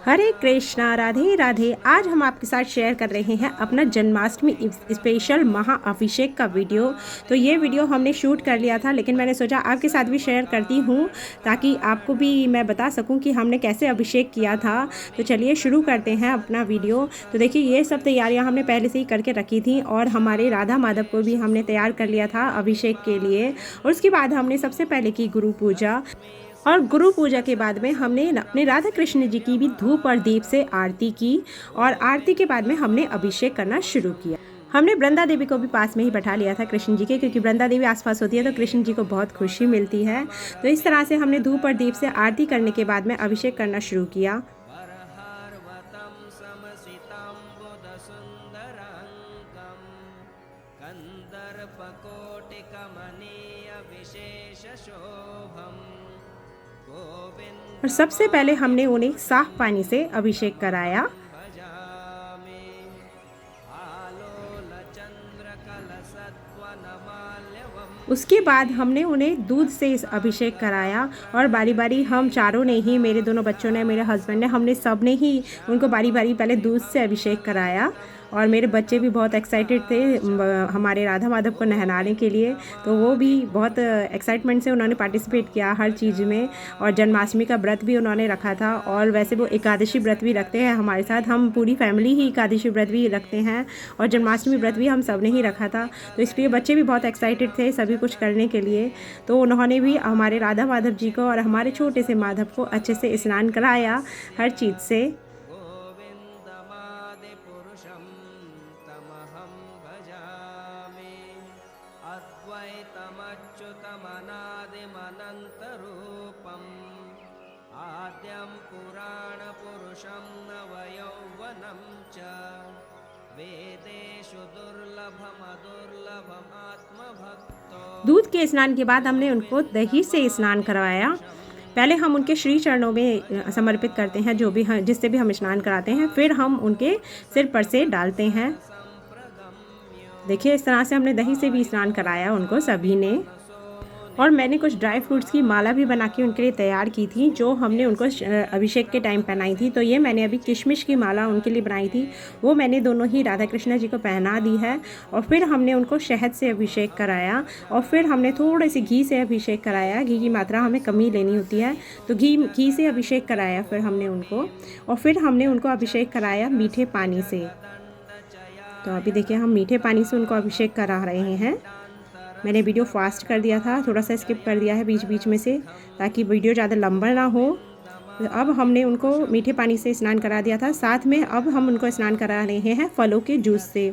हरे कृष्णा, राधे राधे। आज हम आपके साथ शेयर कर रहे हैं अपना जन्माष्टमी स्पेशल महाअभिषेक का वीडियो। तो ये वीडियो हमने शूट कर लिया था, लेकिन मैंने सोचा आपके साथ भी शेयर करती हूँ ताकि आपको भी मैं बता सकूँ कि हमने कैसे अभिषेक किया था। तो चलिए शुरू करते हैं अपना वीडियो। तो देखिए, ये सब तैयारियाँ हमने पहले से ही करके रखी थी और हमारे राधा माधव को भी हमने तैयार कर लिया था अभिषेक के लिए। और उसके बाद हमने सबसे पहले की गुरु पूजा, और गुरु पूजा के बाद में हमने अपने राधा कृष्ण जी की भी धूप और दीप से आरती की, और आरती के बाद में हमने अभिषेक करना शुरू किया। हमने वृंदा देवी को भी पास में ही बैठा लिया था कृष्ण जी के, क्योंकि वृंदा देवी आसपास होती है तो कृष्ण जी को बहुत खुशी मिलती है। तो इस तरह से हमने धूप और दीप से आरती करने के बाद में अभिषेक करना शुरू किया। और सबसे पहले हमने उन्हें साफ पानी से अभिषेक कराया। उसके बाद हमने उन्हें दूध से अभिषेक कराया, और बारी बारी हम चारों ने ही, मेरे दोनों बच्चों ने, मेरे हस्बैंड ने, हमने सब ने ही उनको बारी बारी पहले दूध से अभिषेक कराया। और मेरे बच्चे भी बहुत एक्साइटेड थे हमारे राधा माधव को नहलाने के लिए, तो वो भी बहुत एक्साइटमेंट से उन्होंने पार्टिसिपेट किया हर चीज़ में। और जन्माष्टमी का व्रत भी उन्होंने रखा था, और वैसे वो एकादशी व्रत भी रखते हैं हमारे साथ। हम पूरी फैमिली ही एकादशी व्रत भी रखते हैं, और जन्माष्टमी व्रत भी हम सब ने ही रखा था। तो इसलिए बच्चे भी बहुत एक्साइटेड थे सभी कुछ करने के लिए। तो उन्होंने भी हमारे राधा माधव जी को और हमारे छोटे से माधव को अच्छे से स्नान कराया हर चीज़ से। दूध के स्नान के बाद हमने उनको दही से स्नान करवाया। पहले हम उनके श्री चरणों में समर्पित करते हैं जो भी जिससे भी हम स्नान कराते हैं, फिर हम उनके सिर पर से डालते हैं। देखिए, इस तरह से हमने दही से भी स्नान कराया उनको सभी ने। और मैंने कुछ ड्राई फ्रूट्स की माला भी बना के उनके लिए तैयार की थी, जो हमने उनको अभिषेक के टाइम पहनाई थी। तो ये मैंने अभी किशमिश की माला उनके लिए बनाई थी, वो मैंने दोनों ही राधा कृष्ण जी को पहना दी है। और फिर हमने उनको शहद से अभिषेक कराया, और फिर हमने थोड़े से घी से अभिषेक कराया। घी की मात्रा हमें कमी लेनी होती है, तो घी से अभिषेक कराया फिर हमने उनको। और फिर हमने उनको अभिषेक कराया मीठे पानी से। तो अभी देखिए, हम मीठे पानी से उनको अभिषेक करा रहे हैं। मैंने वीडियो फास्ट कर दिया था, थोड़ा सा स्किप कर दिया है बीच बीच में से, ताकि वीडियो ज़्यादा लंबा ना हो। तो अब हमने उनको मीठे पानी से स्नान करा दिया था। साथ में अब हम उनको स्नान करा रहे हैं फलों के जूस से।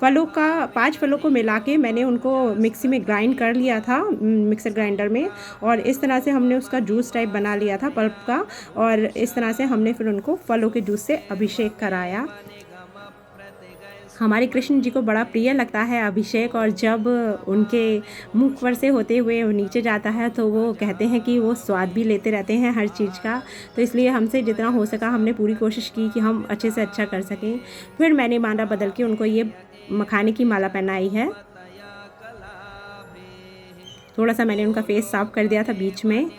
5 फलों को मिला के मैंने उनको मिक्सी में ग्राइंड कर लिया था, मिक्सर ग्राइंडर में। और इस तरह से हमने उसका जूस टाइप बना लिया था पल्प का, और इस तरह से हमने फिर उनको फलों के जूस से अभिषेक कराया। हमारे कृष्ण जी को बड़ा प्रिय लगता है अभिषेक, और जब उनके मुख पर से होते हुए नीचे जाता है तो वो कहते हैं कि वो स्वाद भी लेते रहते हैं हर चीज़ का। तो इसलिए हमसे जितना हो सका हमने पूरी कोशिश की कि हम अच्छे से अच्छा कर सकें। फिर मैंने माला बदल के उनको ये मखाने की माला पहनाई है। थोड़ा सा मैंने उनका फेस साफ कर दिया था बीच में।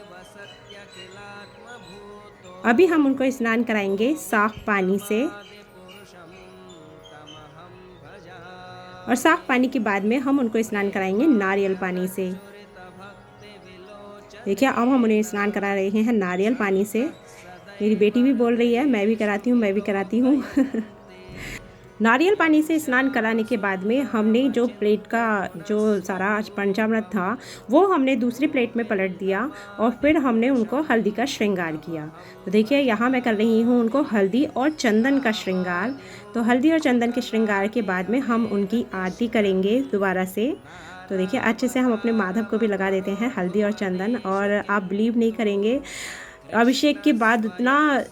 अभी हम उनको स्नान कराएंगे साफ पानी से, और साफ़ पानी के बाद में हम उनको स्नान कराएंगे नारियल पानी से। देखिए, अब हम उन्हें स्नान करा रहे हैं नारियल पानी से। मेरी बेटी भी बोल रही है मैं भी कराती हूँ, मैं भी कराती हूँ। नारियल पानी से स्नान कराने के बाद में हमने जो प्लेट का जो सारा पंचामृत था वो हमने दूसरी प्लेट में पलट दिया, और फिर हमने उनको हल्दी का श्रृंगार किया। तो देखिए, यहाँ मैं कर रही हूँ उनको हल्दी और चंदन का श्रृंगार। तो हल्दी और चंदन के श्रृंगार के बाद में हम उनकी आरती करेंगे दोबारा से। तो देखिए, अच्छे से हम अपने माधव को भी लगा देते हैं हल्दी और चंदन। और आप बिलीव नहीं करेंगे, अभिषेक के बाद इतना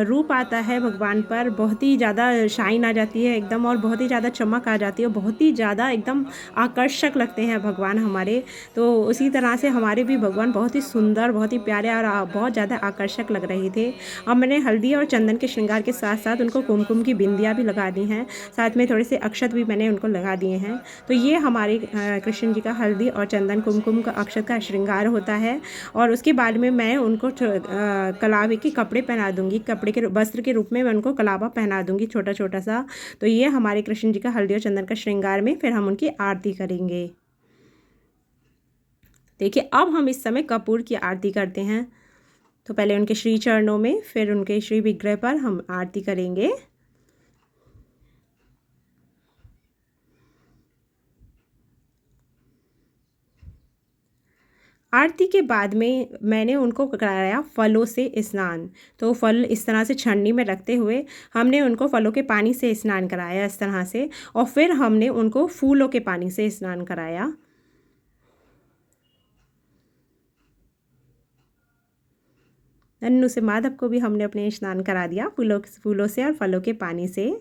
रूप आता है भगवान पर, बहुत ही ज़्यादा शाइन आ जाती है एकदम, और बहुत ही ज़्यादा चमक आ जाती है, बहुत ही ज़्यादा एकदम आकर्षक लगते हैं भगवान हमारे। तो उसी तरह से हमारे भी भगवान बहुत ही सुंदर, बहुत ही प्यारे और बहुत ज़्यादा आकर्षक लग रहे थे। अब मैंने हल्दी और चंदन के श्रृंगार के साथ साथ उनको कुमकुम की बिंदियाँ भी लगा दी हैं, साथ में थोड़े से अक्षत भी मैंने उनको लगा दिए हैं। तो ये हमारे कृष्ण जी का हल्दी और चंदन कुमकुम का अक्षत का श्रृंगार होता है। और उसके बाद में मैं उनको कलावे के कपड़े पहना दूँगी, कपड़े के वस्त्र के रूप में मैं उनको कलावा पहना दूँगी छोटा छोटा सा। तो ये हमारे कृष्ण जी का हल्दी और चंदन का श्रृंगार में फिर हम उनकी आरती करेंगे। देखिए अब हम इस समय कपूर की आरती करते हैं। तो पहले उनके श्री चरणों में, फिर उनके श्री विग्रह पर हम आरती करेंगे। आरती के बाद में मैंने उनको कराया फलों से स्नान। तो फल इस तरह से छन्नी में रखते हुए हमने उनको फलों के पानी से स्नान कराया इस तरह से, और फिर हमने उनको फूलों के पानी से स्नान कराया। नन्नू से माधव को भी हमने अपने स्नान करा दिया फूलों से और फलों के पानी से।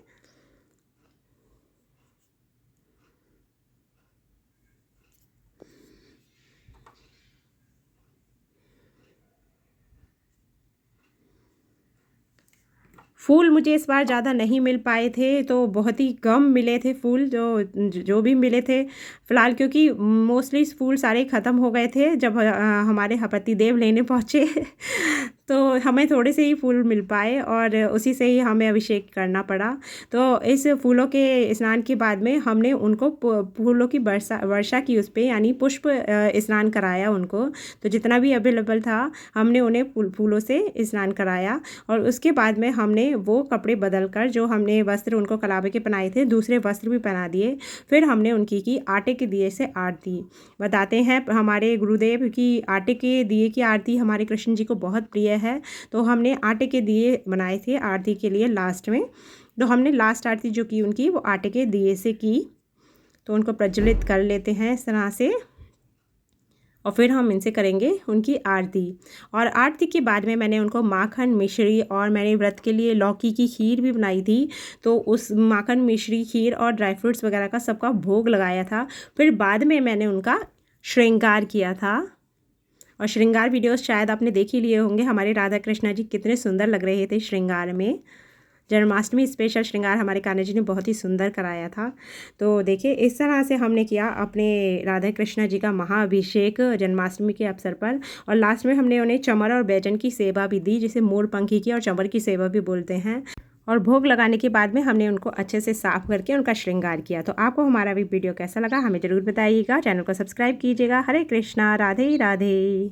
फूल मुझे इस बार ज़्यादा नहीं मिल पाए थे, तो बहुत ही कम मिले थे फूल, जो भी मिले थे फ़िलहाल, क्योंकि मोस्टली फूल सारे ख़त्म हो गए थे जब हमारे पति देव लेने पहुँचे तो हमें थोड़े से ही फूल मिल पाए और उसी से ही हमें अभिषेक करना पड़ा। तो इस फूलों के स्नान के बाद में हमने उनको फूलों की वर्षा की उस पर, यानी पुष्प स्नान कराया उनको। तो जितना भी अवेलेबल था हमने उन्हें फूलों से स्नान कराया, और उसके बाद में हमने वो कपड़े बदल कर, जो हमने वस्त्र उनको कलावे के पहनाए थे, दूसरे वस्त्र भी पहना दिए। फिर हमने उनकी की आटे के दिए से आरती। बताते हैं हमारे गुरुदेव की आटे के दिए की आरती हमारे कृष्ण जी को बहुत प्रिय है। तो हमने आटे के दिए बनाए थे आरती के लिए लास्ट में। तो हमने लास्ट आरती जो की उनकी, वो आटे के दिए से की। तो उनको प्रज्वलित कर लेते हैं इस तरह से, और फिर हम इनसे करेंगे उनकी आरती। और आरती के बाद में मैंने उनको माखन मिश्री, और मैंने व्रत के लिए लौकी की खीर भी बनाई थी, तो उस माखन मिश्री खीर और ड्राई फ्रूट्स वगैरह का सबका भोग लगाया था। फिर बाद में मैंने उनका श्रृंगार किया था। और श्रृंगार वीडियोस शायद आपने देख ही लिए होंगे, हमारे राधा कृष्णा जी कितने सुंदर लग रहे थे श्रृंगार में। जन्माष्टमी स्पेशल श्रृंगार हमारे कान्हा जी ने बहुत ही सुंदर कराया था। तो देखिए इस तरह से हमने किया अपने राधा कृष्णा जी का महाअभिषेक जन्माष्टमी के अवसर पर। और लास्ट में हमने उन्हें चमर और बैजन की सेवा भी दी, जिसे मोर पंखी की और चमर की सेवा भी बोलते हैं। और भोग लगाने के बाद में हमने उनको अच्छे से साफ करके उनका श्रृंगार किया। तो आपको हमारा भी वीडियो कैसा लगा हमें ज़रूर बताइएगा। चैनल को सब्सक्राइब कीजिएगा। हरे कृष्णा, राधे राधे।